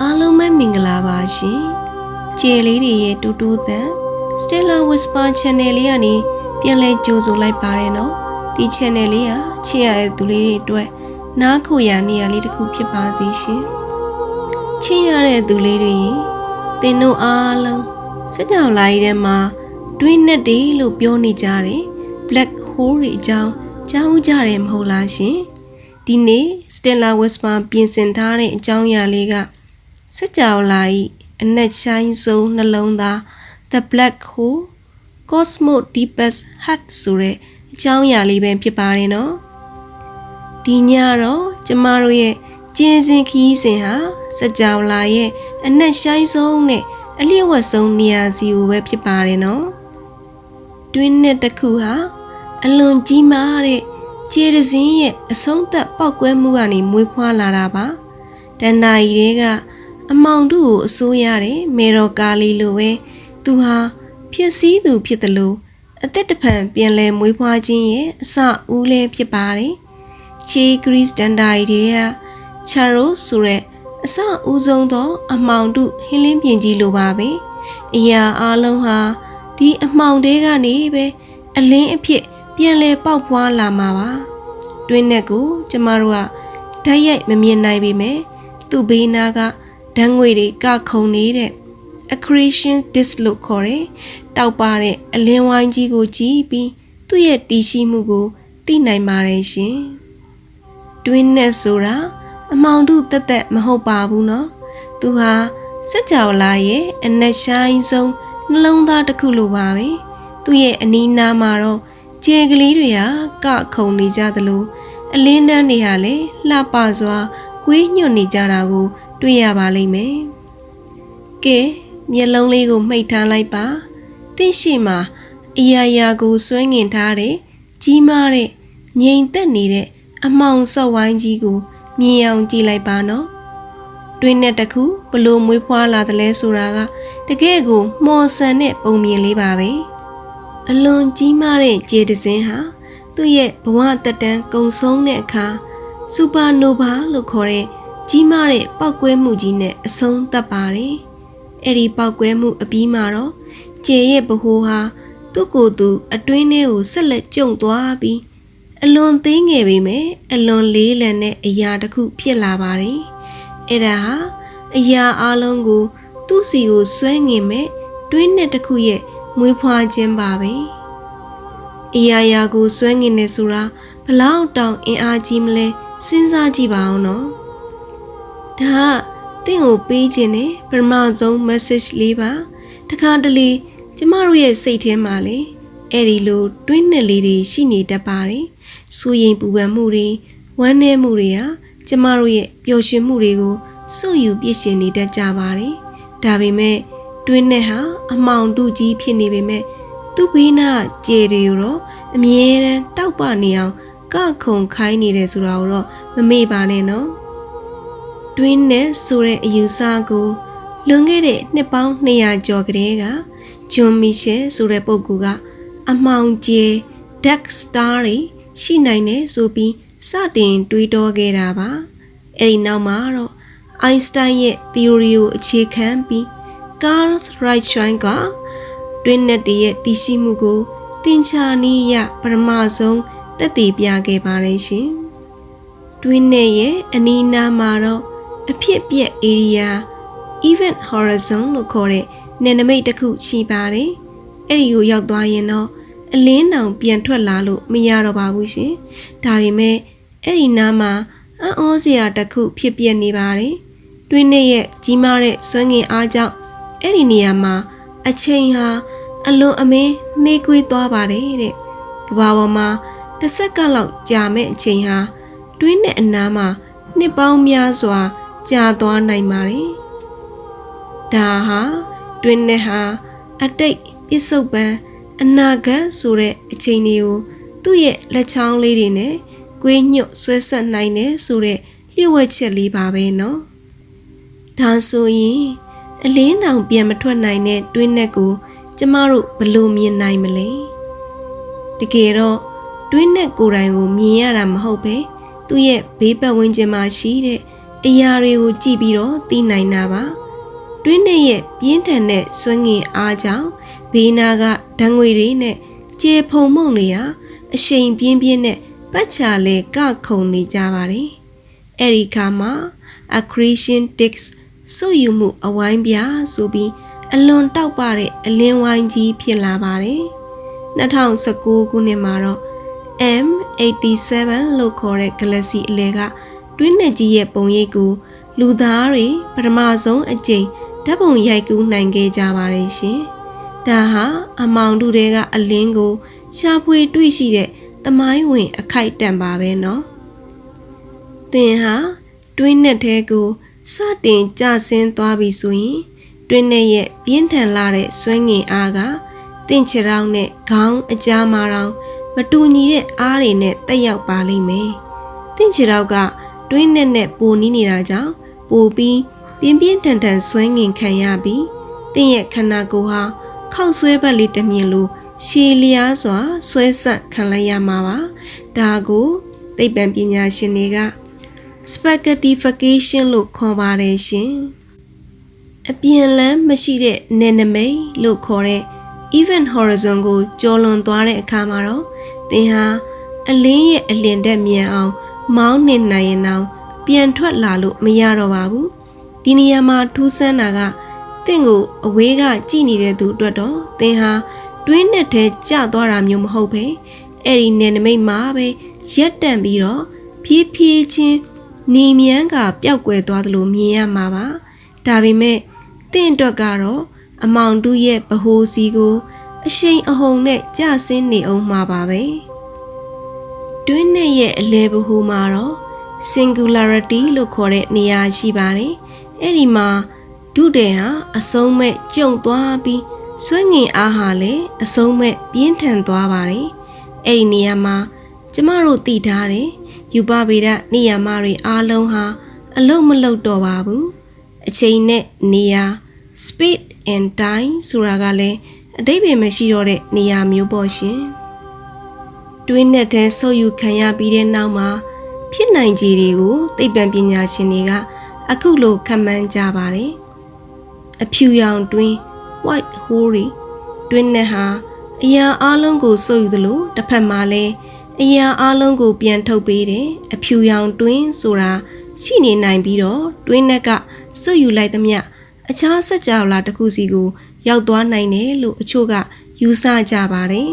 အားလုံးပဲမင်္ဂလာပါရှင်။ကျေလေးတွေရဲ့တူတူတန် Stella Whisper Channel လေးကနေပြန်လဲကြိုဆိုလိုက်ပါတယ်နော်။ဒီ channel လေးကချစ်ရတဲ့သူလေးတွေအတွက်နားခိုရာနေရာလေးတစ်ခုဖြစ်ပါစေရှင်။ချစ်ရတဲ့သူလေးတွေသင်တို့အားလုံးစကြောင်လာရီထဲမှာတွင်းနဲ့တွေလို့ပြောနေကြတယ် Black Hole တွေအကြောင်းကြားဦးကြတယ်မဟုတ်လားရှင်။ဒီနေ့ Stella Whisper ပြင်ဆင်ထားတဲ့အကြောင်းအရာလေးကစကြောင်လာရီအနက်ရှိုင်းဆုံးနှလုံးသား The Black Hole Cosmos Deepest Heart ဆိုတဲ့အကြောင်းအရာလေးပဲဖြစ်ပါတယ်နော်ဒီညတော့ကျမတို့ရဲ့ကျင်းစင်ခီးစဉ်ဟာစကြောင်လာရဲ့အနက်ရှိုင်းဆုံးနဲ့အလျှို့ဝှက်ဆုံးနေရာစီကိုပဲဖြစ်ပါတယ်နော်တွင်းနဲ့တစ်ခုဟာအလွန်ကြီးမားတဲ့ခြေတစင်းရဲ့အဆုံးသက်ပောက်ကွဲမှုကနေမွေးဖွားလာတာပါတဏ္ဍာရီတွေကအမောင်တို့ကိုအစိုးရတဲ့မေတော်ကာလီလိုပဲသူဟာဖြစ်စည်းသူဖြစ်တယ်လို့အသက်တဖန်ပြန်လဲမွေးဖွားခြင်းရဲ့အစဦးလဲဖြစ်ပါတယ်ချီဂရစ်တန်ဒိုင်တွေကချာရိုဆိုတဲ့အစဦးဆုံးသောအမောင်တို့ဟင်းလင်းပြင်ကြီးလိုပါပဲအရာအလုံးဟာဒီအမောင်တွေကနေပဲအလင်းအဖြစ်ပြန်လဲပေါက်ဖွားလာမှာပါတွင်းနဲ့ကိုကျမတို့ကဓာတ်ရိုက်မမြင်နိုင်ပေမဲ့သူ့ဘေးနာကဓာတ်ငွေတွေကခုန်နေတဲ့ accretion disk လို့ခေါ်တဲ့တောက်ပါတဲ့အလင်းဝိုင်းကြီးကိုကြည့်ပြီးသူ့ရဲ့တည်ရှိမှုကိုသိနိုင်ပါတယ်ရှင်တွင်းနဲ့ဆိုတာအမောင်တို့တက်တက်မဟုတ်ပါဘူးနော်သူဟာစက်ကြောလာရဲ့အနက်ရှိုင်းဆုံးနှလုံးသားတစ်ခုလိုပါပဲသူ့ရဲ့အနီးနားမှာတော့ကျဲကလေးတွေကခုန်နေကြသလိုအလင်းတန်းတွေဟာလည်းလှပစွာကွေးညွတ်နေကြတာကိုတွေ့ရပါလိမ့်မယ်ကဲမျက်လုံးလေးကိုမှိတ်ထားလိုက်ပါသင့်ရှိမှာအရာရာကိုဆွဲငင်ထားတဲ့ကြီးမားတဲ့ငြိမ်သက်နေတဲ့အမောင်ဆော့ဝိုင်းကြီးကိုမြင်အောင်ကြည့်လိုက်ပါနော်တွင်းနဲ့တခုဘလို့မွေးဖွားလာတယ်လဲဆိုတာကတကယ်ကိုမော်ဆန်တဲ့ပုံမြင်လေးပါပဲအလွန်ကြီးမားတဲ့ခြေတစင်းဟာသူ့ရဲ့ဘဝတက်တန်းကုံဆုံးတဲ့အခါစူပါနိုဗာလို့ခေါ်တဲ့ကြီးမားတဲ့ပောက်ကွဲမှုကြီးနဲ့အဆုံးသတ်ပါတယ်အဲ့ဒီပောက်ကွဲမှုအပြီးမှာတော့ခြေရဲ့ဗဟိုဟာသူ့ကိုယ်သူအတွင်းထဲကိုဆက်လက်ကျုံသွားပြီးအလွန်သေးငယ်ပေမဲ့အလွန်လေးလံတဲ့အရာတစ်ခုဖြစ်လာပါတယ်အဲ့ဒါဟာအရာအလုံးကိုသူ့စီကိုဆွဲငင်မဲ့တွင်းနဲ့တစ်ခုရဲ့မွေးဖွားခြင်းပါပဲအရာရာကိုဆွဲငင်နေဆိုတာဘလောက်တောင်အင်အားကြီးမလဲစဉ်းစားကြည့်ပါအောင်နော်ဒါကတင့်ကိုပေးခြင်းနဲ့ပထမဆုံး message လေးပါတခါတလေကျမတို့ရဲ့စိတ်ထဲမှာလေအဲ့ဒီလိုတွင်းနဲ့လေးတွေရှိနေတတ်ပါတယ်စူရင်ပူပန်မှုတွေဝမ်းနည်းမှုတွေဟာကျမတို့ရဲ့ပျော်ရွှင်မှုတွေကိုစုပ်ယူပြည့်ရှင်နေတတ်ကြပါတယ်ဒါပေမဲ့တွင်းနဲ့ဟာအမောင်တူကြီးဖြစ်နေပေမဲ့သူ့ဘေးနာကြယ်တွေတော့အမြဲတမ်းတောက်ပနေအောင်ခုန်ခိုင်းနေတယ်ဆိုတာကိုတော့မမေ့ပါနဲ့နော်တွင်းနဲ့ဆိုတဲ့အယူဆကိုလွန်ခဲ့တဲ့နှစ်ပေါင်း200ကျော်ကတည်းကဂျွန်မီရှယ်ဆိုတဲ့ပုဂ္ဂိုလ်ကအမောင်ကျဲ Dark Star တွေရှိနိုင်တယ်ဆိုပြီးစတင်တွေးတောခဲ့တာပါအဲ့ဒီနောက်မှာတော့ Einstein ရဲ့ theory ကိုအခြေခံပြီး Carl Roentgen ကတွင်းနဲ့တည်းရဲ့တည်ရှိမှုကိုသင်္ချာနီးရပထမဆုံးသက်သေပြခဲ့ပါတယ်ရှင်တွင်းနဲ့ရဲ့အနီးနားမှာတော့အဖြစ်ပြက် area event horizon လို့ခေါ်တဲ့နယ်နိမိတ်တစ်ခုရှိပါတယ်အဲ့ဒီကိုရောက်သွားရင်တော့အလင်းတောင်ပြန်ထွက်လာလို့မရတော့ပါဘူးရှင်ဒါပေမဲ့အဲ့ဒီနားမှာအံ့ဩစရာတစ်ခုဖြစ်ပြနေပါတယ်တွင်းနဲ့ရဲ့ကြီးမားတဲ့စွမ်းငင်အားကြောင့်အဲ့ဒီနေရာမှာအချိန်ဟာအလွန်အမင်းနှေးကွေးသွားပါတယ်တဲ့ကမ္ဘာပေါ်မှာတစ်စက္ကန့်လောက်ကြာမဲ့အချိန်ဟာတွင်းနဲ့အနားမှာနှစ်ပေါင်းများစွာကြာသွားနိုင်ပါတယ်ဒါဟာတွင်းနဲ့ဟာအတိတ်ပစ္စုပန်အနာဂတ်ဆိုတဲ့အချိန်တွေကိုသူ့ရဲ့လက်ချောင်းလေးတွေနဲ့ကွေးညွတ်ဆွဲဆက်နိုင်တယ်ဆိုတဲ့လျှို့ဝှက်ချက်လေးပါပဲနော်ဒါဆိုရင်အလင်းတောင်ပြန်မထွက်နိုင်တဲ့တွင်းနဲ့ကိုကျမတို့ဘယ်လိုမြင်နိုင်မလဲတကယ်တော့တွင်းနဲ့ကိုယ်တိုင်ကိုမြင်ရတာမဟုတ်ပဲသူ့ရဲ့ဘေးပတ်ဝန်းကျင်မှာရှိတဲ့ အရာတွေကိုကြည့်ပြီးတော့သိနိုင်တာပါတွင်းနဲ့ရဲ့ပြင်းထန်တဲ့ဆွဲငင်အားကြောင့်ဘေးနာကဓာတ်ငွေတွေနဲ့ကျေဖုံမှုန့်တွေဟာအရှိန်ပြင်းပြင်းနဲ့ပတ်ချာလဲကခုန်နေကြပါတယ်အဲ့ဒီခါမှာ accretion disk စုယူမှုအဝိုင်းပြားဆိုပြီးအလွန်တောက်ပတဲ့အလင်းဝိုင်းကြီးဖြစ်လာပါတယ်2019ခုနှစ်မှာတော့ M87 လို့ခေါ်တဲ့ Galaxy အလဲကတွင်းနက်ကြီးရဲ့ပုံရိပ်ကိုလူသားတွေပထမဆုံးအကြိမ်ဓာတ်ပုံရိုက်ကူးနိုင်ခဲ့ကြပါတယ်ရှင်ဒါဟာအမောင်တို့တွေကအလင်းကိုရှာဖွေတွေ့ရှိတဲ့သမိုင်းဝင်အခိုက်အတန့်ပါပဲနော်သင်ဟာတွင်းနက်ထဲကိုစတင်ကျဆင်းသွားပြီဆိုရင်တွင်းနက်ရဲ့ပြင်းထန်လာတဲ့ဆွဲငင်အားကတင့်ချေတောင်းနဲ့ခေါင်းအကြားမှာတောင်မတူညီတဲ့အားတွေနဲ့တက်ရောက်ပါလိမ့်မယ်တင့်ချေတောက်ကတွင်းနက်နဲ့ပိုနီးနေတာကြောင့်ပိုပြီးပြင်းပြင်းထန်ထန်ဆွဲငင်ခံရပြီးတင့်ရဲ့ခန္ဓာကိုယ်ဟာခောက်ဆွဲဘက်လေးတစ်မြင်လိုရှည်လျားစွာဆွဲဆက်ခံလိုက်ရမှာပါဒါကိုသိပ္ပံပညာရှင်တွေက spaghettification လို့ခေါ်ပါတယ်ရှင်အပြင်လမ်းမရှိတဲ့နယ်နိမိတ်လို့ခေါ်တဲ့ event horizon ကိုကျော်လွန်သွားတဲ့အခါမှာတော့သင်ဟာအလင်းရဲ့အလင်တက်မြန်အောင်မောင်းနေနိုင်ရင်တော့ပြန်ထွက်လာလို့မရတော့ပါဘူးဒီနေရာမှာထူးဆန်းတာကသင်ကိုအဝေးကကြည့်နေတဲ့သူအတွက်တော့သင်ဟာတွင်းနဲ့ထဲကျသွားတာမျိုးမဟုတ်ပဲအဲ့ဒီနယ်နိမိတ်မှာပဲရက်တန့်ပြီးတော့ဖြည်းဖြည်းချင်းနေမြန်းကပျောက်ကွယ်သွားသလိုမြင်ရမှာပါဒါပေမဲ့သင်အတွက်ကတော့အမောင်တူရဲ့ဗဟိုစီကိုအရှိန်အဟုန်နဲ့ကျဆင်းနေအောင်မှာပါပဲတွင်းနဲ့ရဲ့အလဲဗဟိုမှာတော့ singularity လို့ခေါ်တဲ့နေရာရှိပါတယ်အဲ့ဒီမှာဒုတယ်ဟာအဆုံးမဲ့ကျုံသွားပြီးဆွဲငင်အားဟာလည်းအဆုံးမဲ့ပြင်းထန်သွားပါတယ်အဲ့ဒီနေရာမှာကျမတို့သိထားတယ်ယူပဗေဒနေရာမတွေအားလုံးဟာအလုံးမလုံးတော့ပါဘူးအချိန်နဲ့နေရာ speed and time ဆိုတာကလည်းအဓိပ္ပာယ်မရှိတော့တဲ့နေရာမျိုးပေါ့ရှင်တွင်းနဲ့ထဲဆုပ်ယူခံရပြီးတဲ့နောက်မှာဖြစ်နိုင်ခြေတွေကိုသိပ္ပံပညာရှင်တွေကအခုလိုခန့်မှန်းကြပါတယ်အဖြူရောင်တွင်း white hole တွေတွင်းနဲ့ဟာအရာအလုံးကိုစုပ်ယူသလိုတစ်ဖက်မှာလည်းအရာအလုံးကိုပြန်ထုတ်ပေးတယ်အဖြူရောင်တွင်းဆိုတာရှိနေနိုင်ပြီးတော့တွင်းနဲ့ကစုပ်ယူလိုက်သမျှအခြားစကြဝဠာတစ်ခုစီကိုရောက်သွားနိုင်တယ်လို့အချို့ကယူဆကြပါတယ်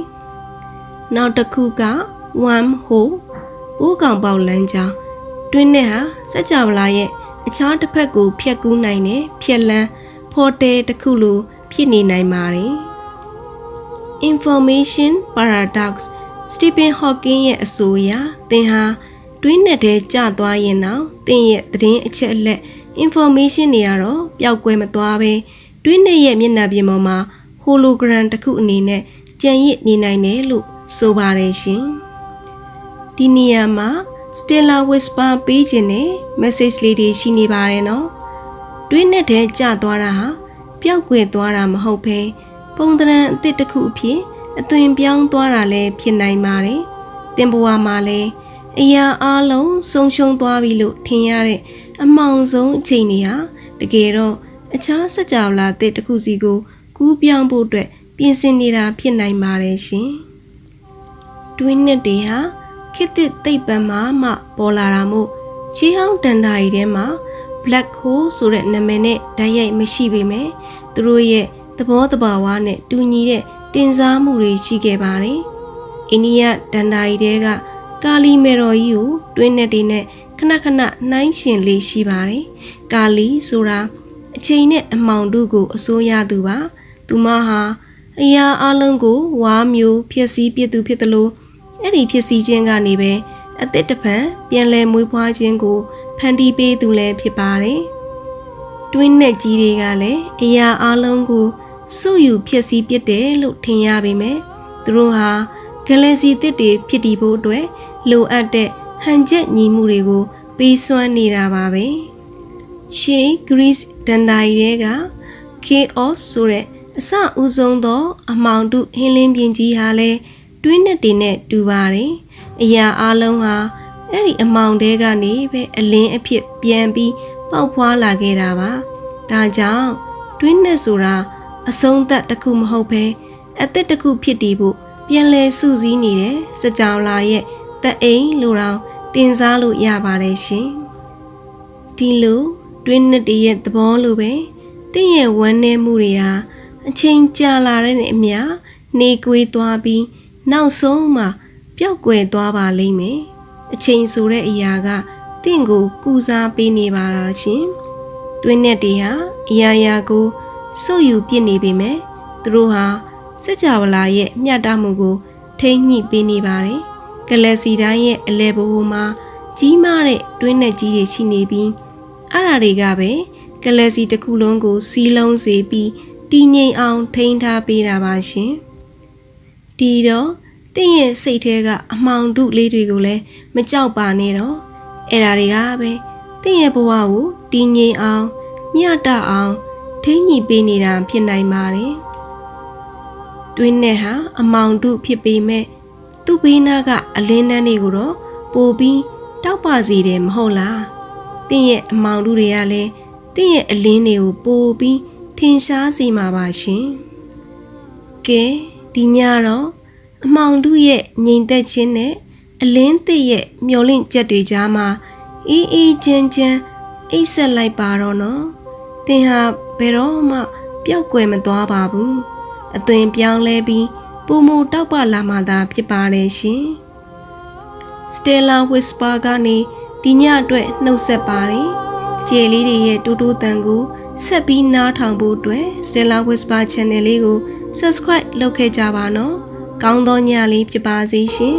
နောက်တစ်ခုက worm hole ပိုးကောင်ပေါက်လမ်းကြောင်းတွင်းနဲ့ဟာစကြဝဠာရဲ့အခြားတစ်ဖက်ကိုဖြတ်ကူးနိုင်တဲ့ဖြတ်လန်းဖော်တဲတစ်ခုလိုဖြစ်နေနိုင်ပါတယ် information paradox Stephen Hawking ရဲ့အဆိုအရသင်ဟာတွင်းနဲ့ထဲကျသွားရင်တော့သင်ရဲ့သတင်းအချက်အလက် information တွေကတော့ပျောက်ကွယ်မသွားပဲတွင်းနဲ့ရဲ့မျက်နှာပြင်ပေါ်မှာ hologram တစ်ခုအနေနဲ့ကျန်ရစ်နေနိုင်တယ်လို့ဆိုပါတယ်ရှင်ဒီနေရာမှာ Stella Whisper ပေးခြင်းနဲ့ message လေးတွေရှိနေပါတယ်နော်တွင်းနဲ့ထဲကျသွားတာဟာပျောက်ကွယ်သွားတာမဟုတ်ဘဲပုံသဏ္ဍာန်အသစ်တစ်ခုအဖြစ်အသွင်ပြောင်းသွားတာလည်းဖြစ်နိုင်ပါတယ်။တင်ဘဝမှာလည်းအရာအလုံးဆုံးရှုံးသွားပြီလို့ထင်ရတဲ့အမှောင်ဆုံးအချိန်တွေဟာတကယ်တော့အခြားစကြဝဠာသစ်တစ်ခုစီကိုကူးပြောင်းဖို့အတွက်ပြင်ဆင်နေတာဖြစ်နိုင်ပါတယ်ရှင်။တွင်းနက်တွေဟာခေတ်သစ်သိပ္ပံမှာမှပေါ်လာတာမို့ရှေးဟောင်းတန်တာရီထဲမှာ black hole ဆိုတဲ့နာမည်နဲ့ဓာတ်ရိုက်မရှိပေမဲ့သူတို့ရဲ့သဘောတဘာဝနဲ့တူညီတဲ့တင်စားမှုတွေရှိခဲ့ပါတယ်။အိန္ဒိယဒန္တာရီတဲကကာလီမေတော်ကြီးကိုတွင်းနဲ့တွေနဲ့ခဏခဏနှိုင်းရှင်လေးရှိပါတယ်။ကာလီဆိုတာအချိန်နဲ့အမှောင်တို့ကိုအစိုးရသူပါ။သူမဟာအရာအလုံးကိုဝါမျိုးဖြစ်စည်းပြသူဖြစ်တယ်လို့အဲ့ဒီဖြစ်စည်းခြင်းကနေပဲအသက်တပံပြန်လဲမွေးဖွားခြင်းကိုဖန်တီးပေးသူလည်းဖြစ်ပါတယ်။တွင်းနဲ့ကြီးတွေကလည်းအရာအလုံးကိုစုယူဖြစ်စည်းပြတယ်လို့ထင်ရပေမဲ့သူတို့ဟာဂယ်လက်ဆီသစ်တွေဖြစ်တည်ဖို့အတွက်လိုအပ်တဲ့ဟန်ချက်ညီမှုတွေကိုပေးစွမ်းနေတာပါပဲရှေး Greece ဒန္တာရီတဲက Chaos ဆိုတဲ့အစဦးဆုံးသောအမှောင်တုဟင်းလင်းပြင်းကြီးဟာလည်းတွင်းနဲ့တင်နဲ့တူပါတယ်အရာအလုံးဟာ အဲ့ဒီအမောင်တဲကနေပဲအလင်းအဖြစ်ပြန်ပြီးပေါက်ဖွာလာခဲ့တာပါဒါကြောင့်တွင်းနဲ့ဆိုတာအဆုံးသက်တစ်ခုမဟုတ်ပဲအသက်တစ်ခုဖြစ်တည်ဖို့ပြန်လဲစုစည်းနေတဲ့စကြောင်လာရဲ့သက်အိမ်လို့တောင်တင်စားလို့ရပါတယ်ရှင်ဒီလိုတွင်းနှစ်တည်းရဲ့သဘောလိုပဲတင့်ရဲ့ဝမ်းနည်းမှုတွေဟာအချိန်ကြာလာတဲ့အမျှနေကွေးသွားပြီးနောက်ဆုံးမှပျောက်ကွယ်သွားပါလိမ့်မယ်အချိန်ဆိုတဲ့အရာကတင့်ကိုကူစားပေးနေပါတော့ရှင်တွင်းနဲ့တည်းဟာအရာရာကိုစုပ်ယူပြစ်နေပေမဲ့သူတို့ဟာစကြဝဠာရဲ့မျှတမှုကိုထိန်းညှိပေးနေပါတယ်ဂလက်စီတိုင်းရဲ့အလဲဘိုးမှာကြီးမားတဲ့တွင်းနဲ့ကြီးတွေရှိနေပြီးအဲ့ဓာတွေကပဲဂလက်စီတစ်ခုလုံးကိုစီးလုံးစေပြီးတည်ငြိမ်အောင်ထိန်းထားပေးတာပါရှင်ဒီတော့တင့်ရဲ့စိတ်ထဲကအမှောင်တုလေးတွေကိုလည်းမကြောက်ပါနဲ့တော့အဲ့ဓာတွေကပဲတင့်ရဲ့ဘဝကိုတည်ငြိမ်အောင်မျှတအောင်ထိန်းညှိပေးနေတာဖြစ်နိုင်ပါတယ်တွင်းနဲ့ဟာအမောင်တုဖြစ်ပေမဲ့သူ့ဘေးနာကအလင်းတန်းတွေကိုတော့ပို့ပြီးတောက်ပစီတယ်မဟုတ်လားတင့်ရဲ့အမောင်တုတွေကလည်းတင့်ရဲ့အလင်းတွေကိုပို့ပြီးထင်ရှားစေမှာပါရှင်ကဲဒီညတော့အမောင်တုရဲ့ငြိမ်သက်ခြင်းနဲ့အလင်းသစ်ရဲ့မျောလင့်ချက်တွေကြားမှာအေးအေးချမ်းချမ်းအိပ်ဆက်လိုက်ပါတော့နော်သင်ဟာဘယ်တော့မှပျောက်ကွယ်မသွားပါဘူးအသွင်ပြောင်းလဲပြီးပုံမူတောက်ပလာမှသာဖြစ်ပါတယ်ရှင် Stella Whisper ကနေဒီညအတွက်နှုတ်ဆက်ပါတယ်ကြယ်လေးတွေရဲ့တူတူတန်ကိုဆက်ပြီးနားထောင်ဖို့အတွက် Stella Whisper Channel လေးကို Subscribe လုပ်ခဲ့ကြပါနော်ကောင်းသောညလေးဖြစ်ပါစေရှင်